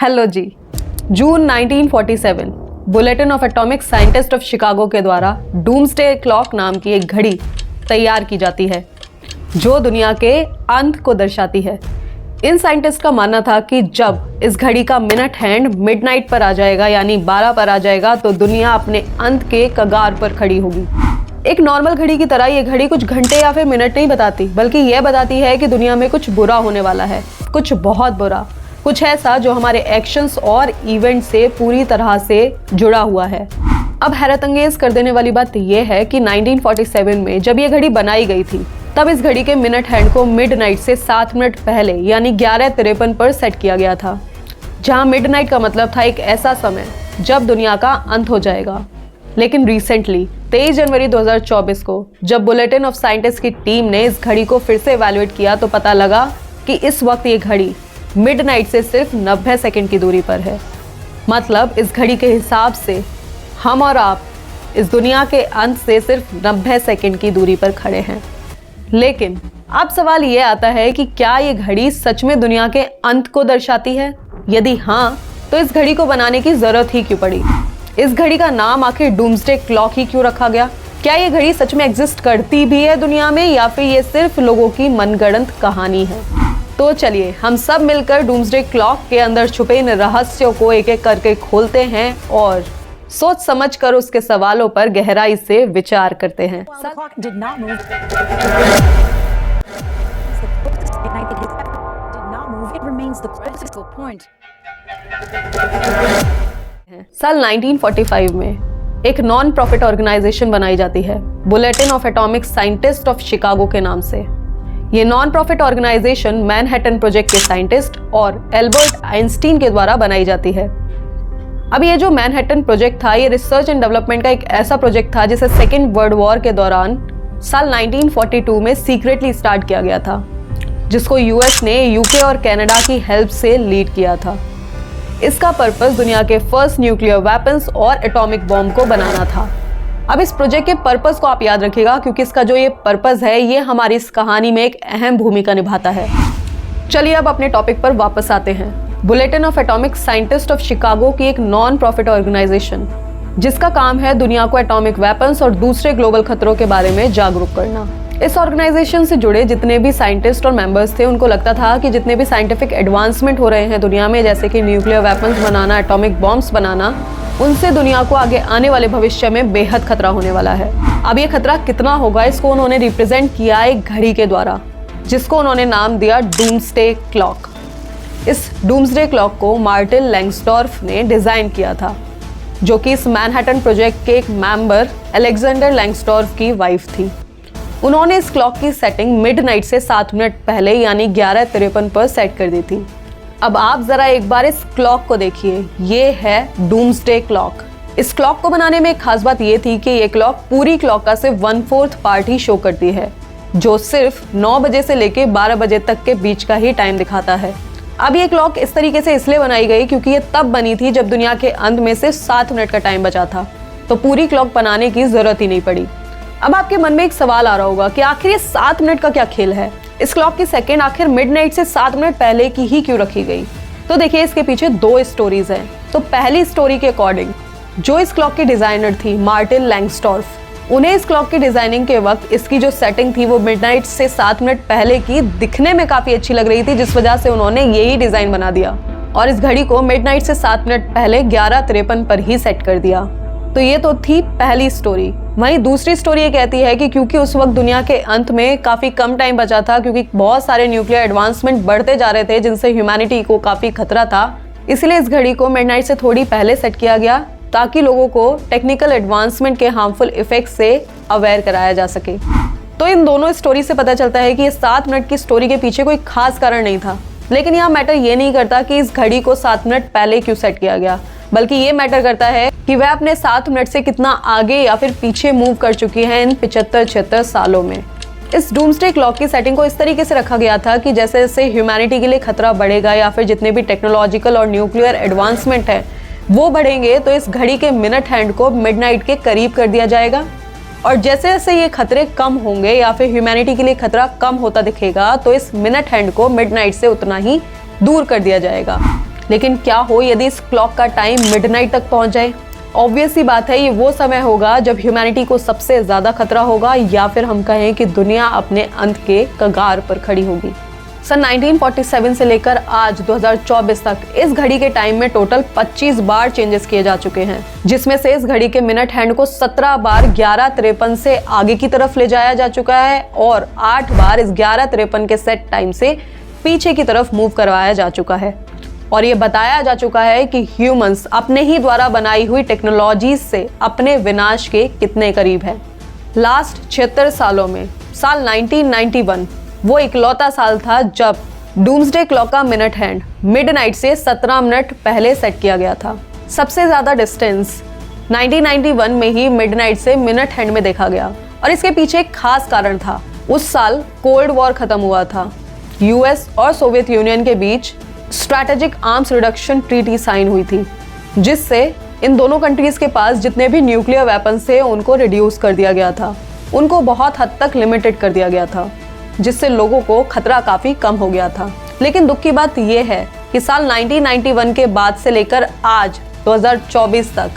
Hello जी। जून 1947 bulletin of atomic scientist of Chicago के द्वारा डूम्सडे क्लॉक नाम की एक घड़ी तैयार की जाती है जो दुनिया के अंत को दर्शाती है। इन साइंटिस्ट का मानना था कि जब इस घड़ी का मिनट हैंड मिडनाइट पर आ जाएगा यानी 12 पर आ जाएगा तो दुनिया अपने अंत के कगार पर खड़ी होगी। एक नॉर्मल घड़ी की तरह ये घड़ी कुछ घंटे या फिर मिनट नहीं बताती, बल्कि यह बताती है कि दुनिया में कुछ बुरा होने वाला है, कुछ बहुत बुरा, कुछ ऐसा जो हमारे एक्शंस और इवेंट से पूरी तरह से जुड़ा हुआ है। अब हैरतअंगेज कर देने वाली बात यह है कि 1947 में जब ये घड़ी बनाई गई थी तब इस घड़ी के मिनट हैंड को मिडनाइट से 7 मिनट पहले यानी 11:53 पर सेट किया गया था, जहां मिडनाइट का मतलब था एक ऐसा समय जब दुनिया का अंत हो जाएगा। लेकिन रिसेंटली 23 जनवरी 2024 को जब बुलेटिन ऑफ साइंटिस्ट की टीम ने इस घड़ी को फिर से इवैल्यूएट किया तो पता लगा कि इस वक्त ये घड़ी मिडनाइट से सिर्फ 90 सेकंड की दूरी पर है। मतलब इस घड़ी के हिसाब से हम और आप इस दुनिया के अंत से सिर्फ 90 सेकंड की दूरी पर खड़े हैं। लेकिन अब सवाल ये आता है कि क्या ये घड़ी सच में दुनिया के अंत को दर्शाती है? यदि हाँ, तो इस घड़ी को बनाने की जरूरत ही क्यों पड़ी? इस घड़ी का नाम आखिर डूम्सडे क्लॉक ही क्यों रखा गया? क्या ये घड़ी सच में एग्जिस्ट करती भी है दुनिया में या फिर ये सिर्फ लोगों की मनगढ़ंत कहानी है? तो चलिए हम सब मिलकर डूम्सडे क्लॉक के अंदर छुपे इन रहस्यों को एक एक करके खोलते हैं और सोच समझ कर उसके सवालों पर गहराई से विचार करते हैं। साल 1945 में एक नॉन प्रॉफिट ऑर्गेनाइजेशन बनाई जाती है bulletin of atomic scientist of Chicago के नाम से। ये non profit organisation Manhattan project के साइंटिस्ट और एल्बर्ट आइंस्टीन के द्वारा बनाई जाती है। अब ये जो मैनहट्टन प्रोजेक्ट था ये रिसर्च एंड डेवलपमेंट का एक ऐसा प्रोजेक्ट था जिसे सेकेंड वर्ल्ड वॉर के दौरान साल 1942 में सीक्रेटली स्टार्ट किया गया था, जिसको यूएस ने यूके और कनाडा की हेल्प से लीड किया था। इसका पर्पस दुनिया के फर्स्ट न्यूक्लियर वेपन्स और एटॉमिक बॉम्ब को बनाना था। अब इस प्रोजेक्ट के पर्पस को आप याद रखिएगा क्योंकि इसका जो ये पर्पस है ये हमारी इस कहानी में एक अहम भूमिका निभाता है। चलिए अब अपने टॉपिक पर वापस आते हैं। Bulletin of atomic scientist of Chicago की एक नॉन प्रॉफिट ऑर्गेनाइजेशन जिसका काम है दुनिया को एटॉमिक वेपन्स और दूसरे ग्लोबल खतरों के बारे में जागरूक करना। इस ऑर्गेनाइजेशन से जुड़े जितने भी साइंटिस्ट और मेंबर्स थे उनको लगता था कि जितने भी साइंटिफिक एडवांसमेंट हो रहे हैं दुनिया में, जैसे कि न्यूक्लियर वेपन्स बनाना, एटॉमिक बॉम्ब्स बनाना, उनसे दुनिया को आगे आने वाले भविष्य में बेहद खतरा होने वाला है। अब ये खतरा कितना होगा इसको उन्होंने रिप्रेजेंट किया एक घड़ी के द्वारा, जिसको उन्होंने नाम दिया डूम्सडे क्लॉक। इस डूम्सडे क्लॉक को मार्टिन लैंग्सडॉर्फ ने डिजाइन किया था, जो कि इस मैनहट्टन प्रोजेक्ट के एक मेंबर अलेक्जेंडर लैंग्सडॉर्फ की वाइफ थी। उन्होंने इस क्लॉक की सेटिंग मिडनाइट से 7 मिनट पहले यानी 11:53 पर सेट कर दी थी। अब आप जरा एक बार इस क्लॉक को देखिए, ये है डूम्सडे क्लॉक। इस क्लॉक को बनाने में एक खास बात ये थी कि ये क्लॉक पूरी क्लॉक का सिर्फ 1/4 पार्ट ही शो करती है, जो सिर्फ 9 बजे से लेके 12 बजे तक के बीच का ही टाइम दिखाता है। अब ये क्लॉक इस तरीके से इसलिए बनाई गई क्योंकि ये तब बनी थी जब दुनिया के अंत में से 7 मिनट का टाइम बचा था, तो पूरी क्लॉक बनाने की जरूरत ही नहीं पड़ी। अब आपके मन में एक सवाल आ रहा होगा कि आखिर ये 7 मिनट का क्या खेल है? इस क्लॉक की सेकंड आखिर मिडनाइट से 7 मिनट पहले की ही क्यों रखी गई? तो देखिए इसके पीछे 2 स्टोरीज हैं। तो पहली स्टोरी के अकॉर्डिंग जो इस क्लॉक की डिजाइनर थी मार्टिन लैंग्सडॉर्फ, उन्हें इस क्लॉक की डिजाइनिंग के वक्त इसकी जो सेटिंग थी वो मिडनाइट से 7 मिनट पहले की दिखने में काफी अच्छी लग रही थी, जिस वजह से उन्होंने यही डिजाइन बना दिया और इस घड़ी को मिडनाइट से 7 मिनट पहले 11:53 पर ही सेट कर दिया। तो ये तो थी पहली स्टोरी। वहीं दूसरी स्टोरी ये कहती है कि क्योंकि उस वक्त दुनिया के अंत में काफी कम टाइम बचा था, क्योंकि बहुत सारे न्यूक्लियर एडवांसमेंट बढ़ते जा रहे थे जिनसे ह्यूमैनिटी को काफी खतरा था, इसलिए इस घड़ी को मिडनाइट से थोड़ी पहले सेट किया गया ताकि लोगों को टेक्निकल एडवांसमेंट के हार्मफुल इफेक्ट से अवेयर कराया जा सके। तो इन दोनों स्टोरी से पता चलता है कि ये 7 मिनट की स्टोरी के पीछे कोई खास कारण नहीं था। लेकिन यहाँ मैटर ये नहीं करता कि इस घड़ी को 7 मिनट पहले क्यों सेट किया गया, बल्कि ये मैटर करता है कि वह अपने 7 मिनट से कितना आगे या फिर पीछे मूव कर चुकी है इन 75-76 सालों में। इस डूम्सडे क्लॉक की सेटिंग को इस तरीके से रखा गया था कि जैसे जैसे ह्यूमैनिटी के लिए खतरा बढ़ेगा या फिर जितने भी टेक्नोलॉजिकल और न्यूक्लियर एडवांसमेंट है वो बढ़ेंगे, तो इस घड़ी के मिनट हैंड को मिडनाइट के करीब कर दिया जाएगा और जैसे जैसे ये खतरे कम होंगे या फिर ह्यूमैनिटी के लिए खतरा कम होता दिखेगा तो इस मिनट हैंड को मिडनाइट से उतना ही दूर कर दिया जाएगा। लेकिन क्या हो यदि इस क्लॉक का टाइम मिडनाइट तक पहुंच जाए? ऑब्वियस सी बात है, ये वो समय होगा जब ह्यूमैनिटी को सबसे ज्यादा खतरा होगा, या फिर हम कहें कि दुनिया अपने अंत के कगार पर खड़ी होगी। सन 1947 से लेकर आज 2024 तक इस घड़ी के टाइम में टोटल 25 बार चेंजेस किए जा चुके हैं, जिसमें से इस घड़ी के मिनट हैंड को 17 बार 11:53 से आगे की तरफ ले जाया जा चुका है और 8 बार इस 11:53 के सेट टाइम से पीछे की तरफ मूव करवाया जा चुका है। और ये बताया जा चुका है कि ह्यूमंस अपने ही द्वारा बनाई हुई टेक्नोलॉजी से अपने विनाश के कितने करीब है। लास्ट 76 सालों में साल 1991 वो इकलौता साल था जब डूम्सडे क्लॉक का मिनट हैंड मिडनाइट से 17 मिनट पहले सेट किया गया था। सबसे ज्यादा डिस्टेंस 1991 में ही मिडनाइट से मिनट हैंड में देखा गया और इसके पीछे एक खास कारण था। उस साल कोल्ड वॉर खत्म हुआ था। यूएस और सोवियत यूनियन के बीच strategic arms reduction treaty sign हुई थी, जिससे इन दोनों कंट्रीज के पास जितने भी न्यूक्लियर वेपन्स थे उनको रिड्यूस कर दिया गया था, उनको बहुत हद तक लिमिटेड कर दिया गया था, जिससे लोगों को खतरा काफी कम हो गया था। लेकिन दुख की बात यह है कि साल 1991 के बाद से लेकर आज 2024 तक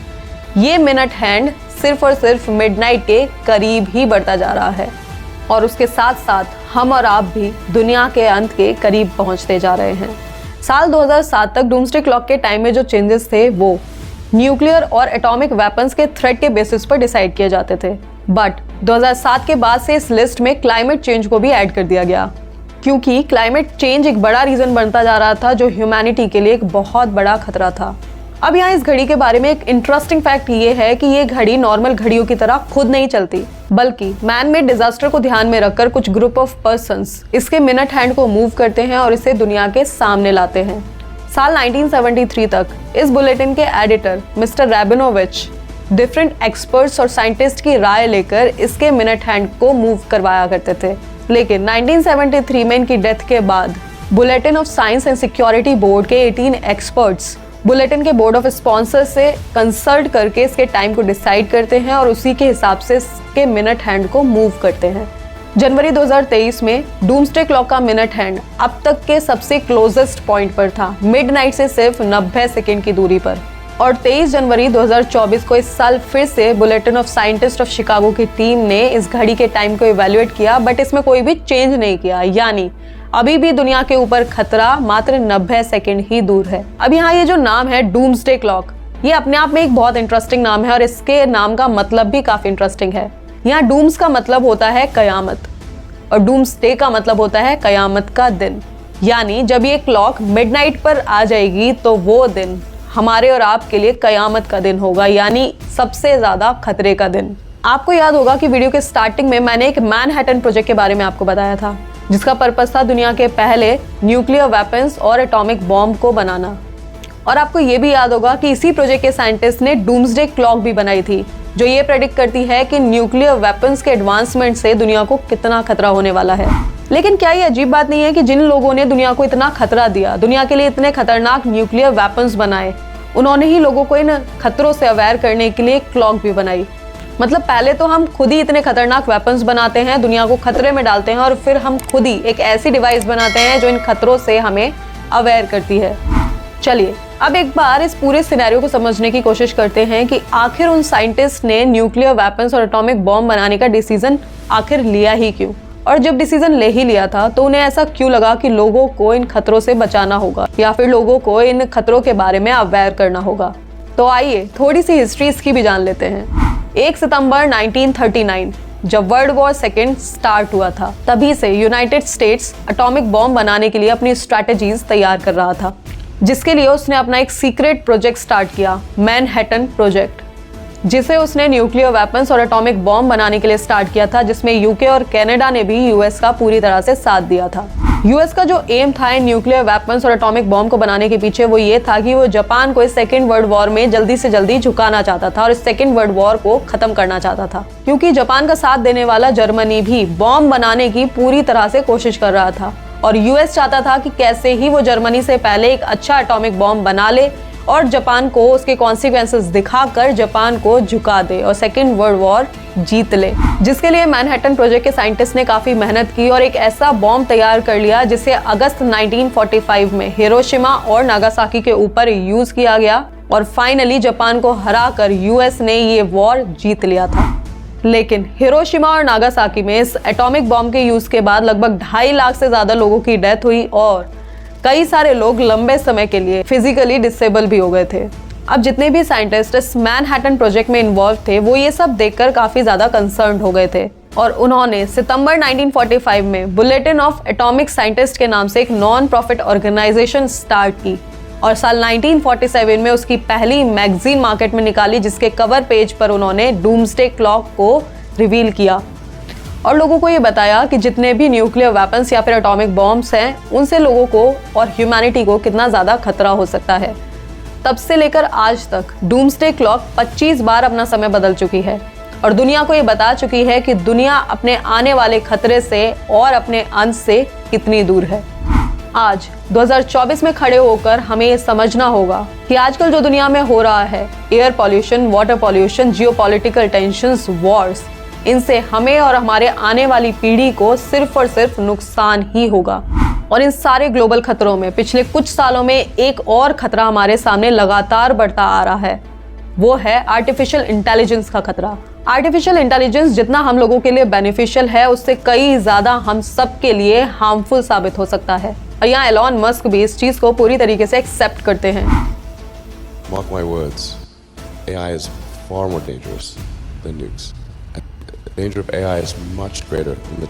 ये मिनट हैंड सिर्फ और सिर्फ मिडनाइट के करीब ही बढ़ता जा रहा है और उसके साथ साथ हम और आप भी दुनिया के अंत के करीब पहुंचते जा रहे हैं। साल 2007 तक डूम्सडे क्लॉक के टाइम में जो चेंजेस थे वो न्यूक्लियर और एटॉमिक वेपन्स के थ्रेट के बेसिस पर डिसाइड किए जाते थे, बट 2007 के बाद से इस लिस्ट में क्लाइमेट चेंज को भी ऐड कर दिया गया, क्योंकि क्लाइमेट चेंज एक बड़ा रीजन बनता जा रहा था जो ह्यूमैनिटी के लिए एक बहुत बड़ा खतरा था। अब यहाँ इस घड़ी के बारे में एक इंटरेस्टिंग फैक्ट ये है कि ये घड़ी नॉर्मल घड़ियों की तरह खुद नहीं चलती, बल्कि मैन मेड डिजास्टर को ध्यान में रखकर कुछ ग्रुप ऑफ पर्संस इसके मिनट हैंड को मूव करते हैं और इसे दुनिया के सामने लाते हैं। साल 1973 तक इस बुलेटिन के एडिटर मिस्टर रैबिनोविच डिफरेंट एक्सपर्ट्स और साइंटिस्ट की राय लेकर इसके मिनट हैंड को मूव करवाया करते थे, लेकिन 1973 में इनकी डेथ के बाद bulletin of science and security board के 18 एक्सपर्ट्स बुलेटिन के बोर्ड ऑफ स्पॉन्सर से कंसल्ट करके इसके टाइम को डिसाइड करते हैं और उसी के हिसाब से इसके मिनट हैंड को मूव करते हैं। जनवरी 2023 में डूम्सडे क्लॉक का मिनट हैंड अब तक के सबसे क्लोजेस्ट पॉइंट पर था, मिडनाइट से सिर्फ 90 सेकेंड की दूरी पर। और 23 जनवरी 2024 को इस साल फिर से bulletin of scientist of Chicago की टीम ने इस घड़ी के टाइम को इवैल्यूएट किया, बट इसमें कोई भी चेंज नहीं किया, यानी अभी भी दुनिया के ऊपर खतरा मात्र 90 सेकेंड ही दूर है। अब यहाँ ये जो नाम है डूम्सडे क्लॉक, ये अपने आप में एक बहुत इंटरेस्टिंग नाम है और इसके नाम का मतलब भी काफी इंटरेस्टिंग है। यहाँ डूम्स का मतलब होता है कयामत और डूम्सडे का मतलब होता है कयामत का दिन, यानी जब ये क्लॉक मिडनाइट पर आ जाएगी तो वो दिन हमारे और आपके लिए कयामत का दिन होगा, यानी सबसे ज्यादा खतरे का दिन। आपको याद होगा कि वीडियो के स्टार्टिंग में मैंने एक मैनहट्टन प्रोजेक्ट के बारे में आपको बताया था, जिसका पर्पस था दुनिया के पहले न्यूक्लियर वेपन्स और एटॉमिक बॉम्ब को बनाना। और आपको ये भी याद होगा कि इसी प्रोजेक्ट के साइंटिस्ट ने डूम्सडे क्लॉक भी बनाई थी, जो ये प्रेडिक्ट करती है कि न्यूक्लियर वेपन्स के एडवांसमेंट से दुनिया को कितना खतरा होने वाला है। लेकिन क्या ये अजीब बात नहीं है कि जिन लोगों ने दुनिया को इतना खतरा दिया, दुनिया के लिए इतने खतरनाक न्यूक्लियर वेपन्स बनाए, उन्होंने ही लोगों को इन खतरों से अवेयर करने के लिए क्लॉक भी बनाई। मतलब पहले तो हम खुद ही इतने खतरनाक वेपन्स बनाते हैं, दुनिया को खतरे में डालते हैं, और फिर हम खुद ही एक ऐसी डिवाइस बनाते हैं जो इन खतरों से हमें अवेयर करती है। चलिए अब एक बार इस पूरे सिनेरियो को समझने की कोशिश करते हैं कि आखिर उन साइंटिस्ट ने न्यूक्लियर वेपन्स और एटॉमिक बॉम्ब बनाने का डिसीजन आखिर लिया ही क्यों, और जब डिसीजन ले ही लिया था तो उन्हें ऐसा क्यों लगा कि लोगों को इन खतरों से बचाना होगा या फिर लोगों को इन खतरों के बारे में अवेयर करना होगा। तो आइए थोड़ी सी हिस्ट्री इसकी भी जान लेते हैं। 1 सितंबर 1939 जब वर्ल्ड वॉर सेकेंड स्टार्ट हुआ था, तभी से यूनाइटेड स्टेट्स एटॉमिक बॉम्ब बनाने के लिए अपनी स्ट्रैटेजीज तैयार कर रहा था, जिसके लिए उसने अपना एक सीक्रेट प्रोजेक्ट स्टार्ट किया, मैनहट्टन प्रोजेक्ट, जिसे उसने न्यूक्लियर वेपन्स और एटॉमिक बॉम्ब बनाने के लिए स्टार्ट किया था, जिसमें यूके और कनाडा ने भी यूएस का पूरी तरह से साथ दिया था। यूएस का जो एम था न्यूक्लियर वेपन्स और एटॉमिक बॉम्ब को बनाने के पीछे वो ये था कि वो जापान को इस सेकेंड वर्ल्ड वॉर में जल्दी से जल्दी झुकाना चाहता था और इस सेकेंड वर्ल्ड वॉर को खत्म करना चाहता था, क्योंकि जापान का साथ देने वाला जर्मनी भी बॉम्ब बनाने की पूरी तरह से कोशिश कर रहा था और यूएस चाहता था कि कैसे ही वो जर्मनी से पहले एक अच्छा एटॉमिक बॉम्ब बना ले और जापान को उसके कॉन्सिक्वेंसेस दिखाकर जापान को झुका दे और सेकेंड वर्ल्ड वॉर जीत ले। जिसके लिए मैनहट्टन प्रोजेक्ट के साइंटिस्ट ने काफी मेहनत की और एक ऐसा बॉम्ब तैयार कर लिया जिसे अगस्त 1945 में हिरोशिमा और नागासाकी के ऊपर यूज किया गया और फाइनली जापान को हराकर यूएस ने ये वॉर जीत लिया था। लेकिन हिरोशिमा और नागासाकी में इस एटॉमिक बॉम्ब के यूज के बाद लगभग 2.5 लाख से ज्यादा लोगों की डेथ हुई और कई सारे लोग लंबे समय के लिए फिजिकली डिसेबल भी हो गए थे। अब जितने भी साइंटिस्ट इस मैनहट्टन प्रोजेक्ट में इन्वॉल्व थे वो ये सब देखकर काफी ज्यादा कंसर्न्ड हो गए थे और उन्होंने सितंबर 1945 में बुलेटिन ऑफ एटॉमिक साइंटिस्ट के नाम से एक नॉन प्रॉफिट ऑर्गेनाइजेशन स्टार्ट की और साल 1947 में उसकी पहली मैगजीन मार्केट में निकाली जिसके कवर पेज पर उन्होंने डूम्सडे क्लॉक को रिवील किया और लोगों को ये बताया कि जितने भी न्यूक्लियर वेपन्स या फिर एटॉमिक बॉम्ब्स हैं उनसे लोगों को और ह्यूमैनिटी को कितना ज़्यादा खतरा हो सकता है। तब से लेकर आज तक डूम्सडे क्लॉक 25 बार अपना समय बदल चुकी है और दुनिया को ये बता चुकी है कि दुनिया अपने आने वाले खतरे से और अपने अंत से कितनी दूर है। आज 2024 में खड़े होकर हमें ये समझना होगा कि आजकल जो दुनिया में हो रहा है, air pollution, water pollution, geopolitical tensions, Wars, इनसे हमें और हमारे आने वाली पीढ़ी को सिर्फ और सिर्फ नुकसान ही होगा। और इन सारे ग्लोबल खतरों में पिछले कुछ सालों में एक और खतरा हमारे सामने लगातार बढ़ता आ रहा है, वो है आर्टिफिशियल इंटेलिजेंस का खतरा। आर्टिफिशियल इंटेलिजेंस जितना हम लोगों के लिए बेनिफिशियल है उससे कई ज्यादा हम सब के लिए हार्मफुल साबित हो सकता है और यहाँ एलॉन मस्क भी इस चीज को पूरी तरीके से एक्सेप्ट करते हैं। Mark my words, AI is far more dangerous than nukes. The danger of AI is much greater than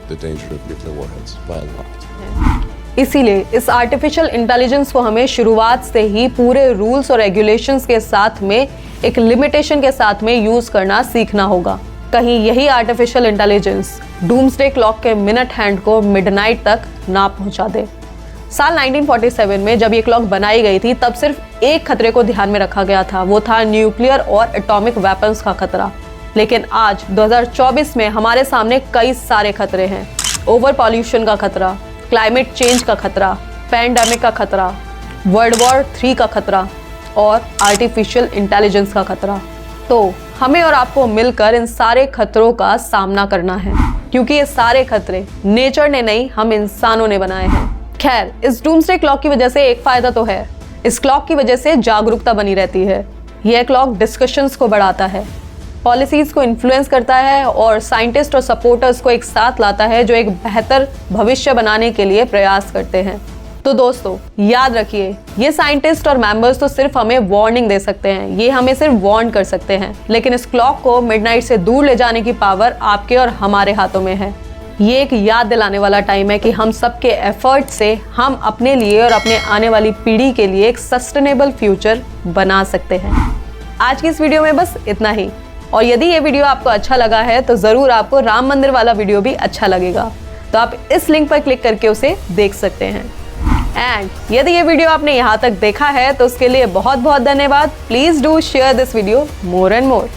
the danger of nuclear warheads by a lot. इसीलिए इस आर्टिफिशियल इंटेलिजेंस को हमें शुरुआत से ही पूरे रूल्स और रेगुलेशंस के साथ में एक लिमिटेशन के साथ में यूज करना सीखना होगा। कहीं यही आर्टिफिशियल इंटेलिजेंस डूम्सडे क्लॉक के मिनट हैंड को मिडनाइट तक ना पहुंचा दे। साल 1947 में जब ये क्लॉक बनाई गई थी तब सिर्फ एक खतरे को ध्यान में रखा गया था, वो था न्यूक्लियर और एटॉमिक वेपन्स का खतरा। लेकिन आज 2024 में हमारे सामने कई सारे खतरे हैं। ओवर पॉल्यूशन का खतरा, क्लाइमेट चेंज का खतरा, पैंडेमिक का खतरा, वर्ल्ड वॉर 3 का खतरा और आर्टिफिशियल इंटेलिजेंस का खतरा। तो हमें और आपको मिलकर इन सारे खतरों का सामना करना है क्योंकि ये सारे खतरे नेचर ने नहीं, हम इंसानों ने बनाए हैं। खैर, इस डूम्सडे क्लॉक की वजह से एक फायदा तो है, इस क्लॉक की वजह से जागरूकता बनी रहती है। यह क्लॉक डिस्कशंस को बढ़ाता है, पॉलिसीज को इन्फ्लुएंस करता है और साइंटिस्ट और सपोर्टर्स को एक साथ लाता है जो एक बेहतर भविष्य बनाने के लिए प्रयास करते हैं। तो दोस्तों याद रखिए, ये साइंटिस्ट और मेंबर्स तो सिर्फ हमें वार्निंग दे सकते हैं, ये हमें सिर्फ वार्न कर सकते हैं, लेकिन इस क्लॉक को मिडनाइट से दूर ले जाने की पावर आपके और हमारे हाथों में है। ये एक याद दिलाने वाला टाइम है कि हम सबके एफर्ट से हम अपने लिए और अपने आने वाली पीढ़ी के लिए एक सस्टेनेबल फ्यूचर बना सकते हैं। आज की इस वीडियो में बस इतना ही और यदि ये वीडियो आपको अच्छा लगा है तो जरूर आपको राम मंदिर वाला वीडियो भी अच्छा लगेगा, तो आप इस लिंक पर क्लिक करके उसे देख सकते हैं। एंड यदि ये वीडियो आपने यहाँ तक देखा है तो उसके लिए बहुत बहुत धन्यवाद। Please do share this video more and more.